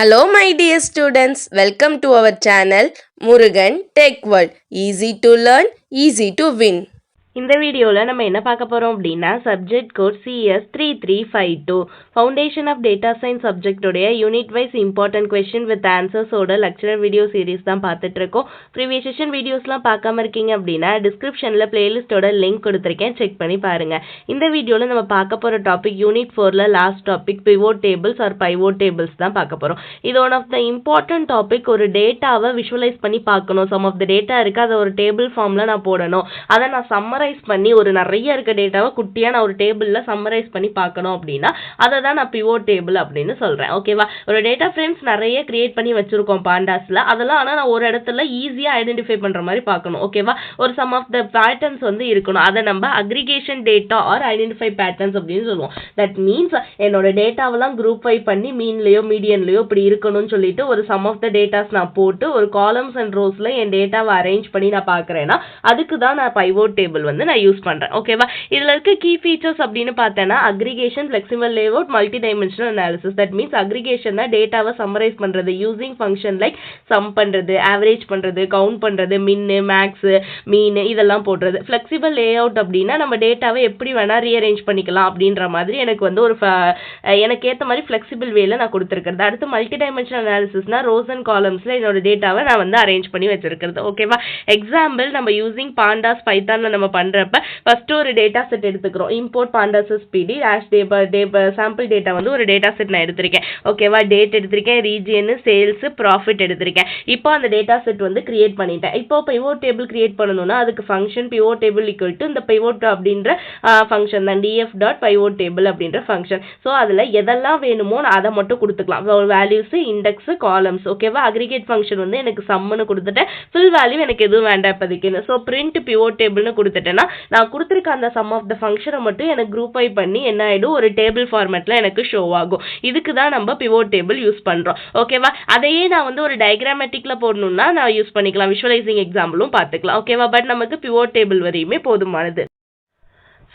Hello my dear students, welcome to our channel Murugan Tech World. Easy to learn, easy to win. இந்த வீடியோவில் நம்ம என்ன பார்க்க போகிறோம் அப்படின்னா subject code CS3352 foundation of data science சப்ஜெக்டோடைய unit wise important question with ஆன்சர்ஸோட lecturer video series தான் பார்த்துட்டு இருக்கோம். ப்ரீவியஸ் செஷன் வீடியோஸ்லாம் பார்க்காம இருக்கீங்க அப்படின்னா டிஸ்கிரிப்ஷனில் பிளேலிஸ்ட்டோட லிங்க் கொடுத்துருக்கேன், செக் பண்ணி பாருங்கள். இந்த வீடியோவில் நம்ம பார்க்க போகிற டாபிக் யூனிட் 4ல் last topic pivot tables or pivot tables தான் பார்க்க போகிறோம். இது one of the important topic. ஒரு டேட்டாவை விஷுவலைஸ் பண்ணி பார்க்கணும். சம் ஆஃப் த டேட்டா இருக்குது, அதை ஒரு டேபிள் ஃபார்மில் நான் போடணும். அதை நான் சம்மரைஸ் பண்ணி ஒரு நிறைய இருக்க டேட்டாவை குட்டியா நான் ஒரு டேபிள்ல சம்மரைஸ் பண்ணி பார்க்கணும் அப்படின்னா அதை தான் நான் பிவோட் டேபிள் அப்படின்னு சொல்றேன். ஓகேவா? ஒரு டேட்டா ஃப்ரேம்ஸ் நிறைய கிரியேட் பண்ணி வச்சிருக்கோம் பாண்டாஸ்ல. அதெல்லாம் ஆனா நான் ஒரு இடத்துல ஈஸியா ஐடென்டிஃபை பண்ற மாதிரி பார்க்கணும். ஓகேவா? ஒரு சம் ஆஃப் த பேட்டர்ன்ஸ் இருக்கணும். அதை நம்ம aggregation data are identify patterns அப்படின்னு சொல்லுவோம். தட் மீன்ஸ் என்னோட டேட்டாவெல்லாம் குரூப் ஃபை பண்ணி மீன்லயோ மீடியன்லயோ இப்படி இருக்கணும்னு சொல்லிட்டு ஒரு சம் ஆஃப் த டேட்டாஸ் நான் போட்டு ஒரு காலம்ஸ் அண்ட் ரோஸ்ல என் டேட்டாவை அரேஞ்ச் பண்ணி நான் பார்க்கறேன்னா அதுக்கு தான் நான் பைவோட் டேபிள் நான் யூஸ் பண்றேன். ஓகேவா? இதுல இருக்க கீ ஃபீச்சர்ஸ் அப்படின்னு பார்த்தேன்னா aggregation, flexible layout, multi dimensional analysis. That means அக்ரிகேஷன்னா டேட்டாவை சம்மரைஸ் பண்றது யூசிங் ஃபங்க்ஷன் லைக் சம் பண்றது, ஆவரேஜ் பண்றது, கவுண்ட் பண்றது, மின்னு, மேக்ஸ், மீன் இதெல்லாம் போடுறது. ஃபிளெக்சிபிள் லேஅவுட் அப்படின்னா நம்ம டேட்டாவை எப்படி வேணா ரீஅரேஞ்ச் பண்ணிக்கலாம் அப்படின்ற மாதிரி எனக்கு ஒரு எனக்கு ஏற்ற மாதிரி ஃபிளெக்சிபிள் வேல நான் கொடுத்துருக்கிறது. அடுத்து மல்டி டைமென்ஷனல் அனாலிசிஸ்னா ரோஸ் அண்ட் காலம்ஸ்ல என்னோட டேட்டாவை நான் அரேஞ்ச் பண்ணி வச்சிருக்கிறது. ஓகேவா? எக்ஸாம்பிள் நம்ம யூசிங் பாண்டாஸ் பைத்தான்ல நம்ம பண்றப்ப ஃபர்ஸ்ட் ஒரு டேட்டா செட் எடுத்துக்கிறோம். இம்போர்ட் பாண்டாஸ் பிடி சாம்பிள் டேட்டா ஒரு டேட்டா செட் நான் எடுத்திருக்கேன். ஓகேவா? டேட் எடுத்திருக்கேன், ரீஜியன், சேல்ஸ், ப்ராஃபிட் எடுத்திருக்கேன். இப்போ அந்த டேட்டா செட் கிரியேட் பண்ணிட்டேன். இப்போ பிவோட் டேபிள் கிரியேட் பண்ணணும்னா அதுக்கு function pivot table equal to இந்த பிவோட் அப்படின்ற ஃபங்க்ஷன் தான், df டாட் பிவோட் டேபிள் அப்படின்ற ஃபங்க்ஷன். ஸோ அதில் எதெல்லாம் வேணுமோ அதை மட்டும் கொடுத்துக்கலாம். Values, index, columns. ஓகேவா? அக்ரிகேட் ஃபங்க்ஷன் எனக்கு சம்னு கொடுத்துட்டேன். ஃபில் வேல்யூ எனக்கு எதுவும் வேண்டாம் இப்போதைக்குன்னு. ஸோ பிரிண்ட் பிவோட் டேபிள்னு கொடுத்துட்டேன்னா நான் கொடுத்துருக்க அந்த சம் ஆஃப் த ஃபங்க்ஷனை மட்டும் எனக்கு குரூப் பை பண்ணி என்ன ஆயிடும், ஒரு டேபிள் ஃபார்மேட்ல எனக்கு ஷோ ஆகும். இதுக்கு தான் நம்ம பிவோட் டேபிள் யூஸ் பண்றோம். ஓகேவா? அதையே நான் ஒரு டயக்ராமேட்டிக்ல போடணும்னா நான் யூஸ் பண்ணிக்கலாம். விஷுவலைசிங் எக்ஸாம்பிளும் பார்த்துக்கலாம். ஓகேவா? பட் நமக்கு பிவோட் டேபிள் வரையுமே போதுமானது.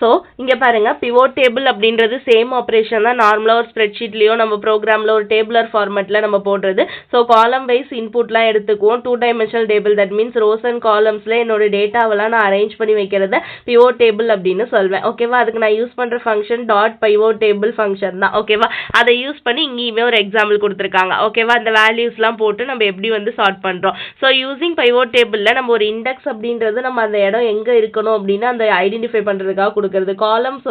ஸோ இங்கே பாருங்க, பிவோட் டேபிள் அப்படின்றது சேம் ஆப்ரேஷன் தான். நார்மலாக ஒரு ஸ்ப்ரெட்ஷீட்லையோ நம்ம ப்ரோக்ராமில் ஒரு டேபிளர் ஃபார்மேட்டில் நம்ம போடுறது. ஸோ காலம் வைஸ் இன்புட்லாம் எடுத்துக்குவோம். 2 dimensional table. That means rows and காலம்ஸில் என்னோட டேட்டாவெல்லாம் நான் அரேஞ்ச் பண்ணி வைக்கிறத பிவோட் டேபிள் அப்படின்னு சொல்வேன். ஓகேவா? அதுக்கு நான் யூஸ் பண்ணுற function dot pivot table function தான். ஓகேவா? அதை யூஸ் பண்ணி இங்கேயுமே ஒரு எக்ஸாம்பிள் கொடுத்துருக்காங்க. ஓகேவா? அந்த வேல்யூஸ்லாம் போட்டு நம்ம எப்படி சார்ட் பண்ணுறோம். ஸோ யூசிங் பிவோட் டேபிளில் நம்ம ஒரு இண்டெக்ஸ் அப்படின்றது நம்ம அந்த இடம் எங்கே இருக்கணும் அப்படின்னு அந்த ஐடென்டிஃபை பண்ணுறதுக்காக கொடுக்குறது. காலம்ஸ்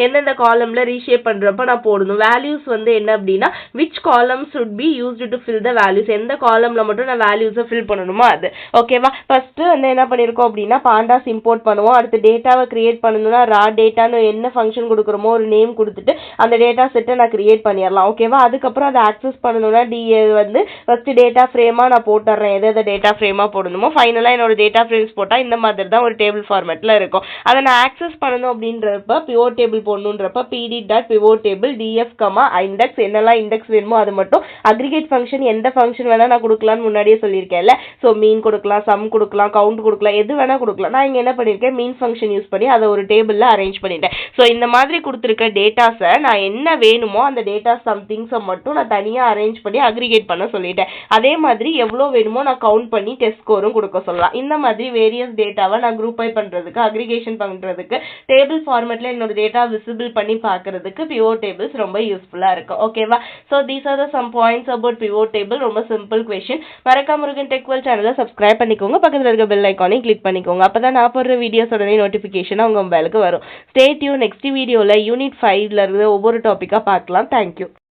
எந்தெந்த காலம்ல ரீஷேப் பண்றப்ப நான் போடணும். வேல்யூஸ் என்ன அப்படின்னா which columns should be used to fill the values. எந்த காலம்ல மட்டும் நான் வேல்யூஸை ஃபில் பண்ணணுமோ அது. ஓகேவா? ஃபர்ஸ்ட் என்ன பண்ணிருக்கோம் அப்படின்னா பாண்டாஸ் இம்போர்ட் பண்ணுவோம். அடுத்து டேட்டாவை கிரியேட் பண்ணணும்னா ரா டேட்டான்னு என்ன ஃபங்க்ஷன் கொடுக்குறோமோ ஒரு நேம் கொடுத்துட்டு அந்த டேட்டா செட்டை நான் கிரியேட் பண்ணிடலாம். ஓகேவா? அதுக்கப்புறம் அதை ஆக்சஸ் பண்ணணும்னா ஃபர்ஸ்ட் டேட்டா ஃப்ரேமா நான் போட்டுறேன். எதை டேட்டா ஃப்ரேமா போடணுமோ ஃபைனலா என்னோட டேட்டா ஃப்ரேம்ஸ் போட்டா இந்த மாதிரி தான் ஒரு டேபிள் ஃபார்மேட்ல இருக்கும். அதை நான் ஆக்சஸ் பண்ணணும் அப்படின்றப்ப பிவோட் டேபிள் போடணுன்றப்ப pd dot pivot table df index என்னெல்லாம் இண்டெக்ஸ் வேணுமோ அது மட்டும். அக்ரிகேட் ஃபங்க்ஷன் எந்த ஃபங்க்ஷன் வேணா நான் கொடுக்கலாம்னு முன்னாடியே சொல்லியிருக்கேன்ல. ஸோ மீன் கொடுக்கலாம், சம் கொடுக்கலாம், கவுண்ட் கொடுக்கலாம், எது வேணா கொடுக்கலாம். நான் இங்க என்ன பண்ணிருக்கேன், மீன் ஃபங்க்ஷன் யூஸ் பண்ணி அதை ஒரு டேபிள்ல அரேஞ்ச் பண்ணிட்டேன். ஸோ இந்த மாதிரி கொடுத்துருக்க டேட்டாஸை நான் என்ன வேணுமோ அந்த டேட்டா சம்திங்ஸை மட்டும் நான் தனியா அரேஞ்ச் பண்ணி அக்ரிகேட் பண்ண சொல்லிட்டேன். அதே மாதிரி எவ்வளோ வேணுமோ நான் கவுண்ட் பண்ணி டெஸ்ட் ஸ்கோரும் கொடுக்க சொல்லலாம். இந்த மாதிரி வேரியஸ் டேட்டாவை நான் குரூப் பை பண்றதுக்கு, அக்ரிகேஷன் பண்றதுக்கு, டேபிள் ஃபார்மேட்ல என்னோட டேட்டா விசிபிள் பண்ணி பார்க்கிறதுக்கு பிவோட் டேபிள்ஸ் ரொம்ப யூஸ்ஃபுல்லா இருக்கும். ஓகேவா? So these are the some points about pivot table. ரொம்ப சிம்பிள் கொஸ்டின். மறக்காம முருகன் டெக் வேர்ல்ட் சேனலை சப்ஸ்கிரைப் பண்ணிக்கோங்க. பக்கத்தில் இருக்க பெல் ஐக்கானையும் கிளிக் பண்ணிக்கோங்க. அப்பதான் நான் போடுற வீடியோஸ் உடனே நோட்டிஃபிகேஷன் உங்க மொபைலுக்கு வரும். Stay tune. நெக்ஸ்ட் வீடியோல யூனிட் 5ல இருந்து ஒவ்வொரு டாபிக்கா பார்க்கலாம். தேங்க்யூ.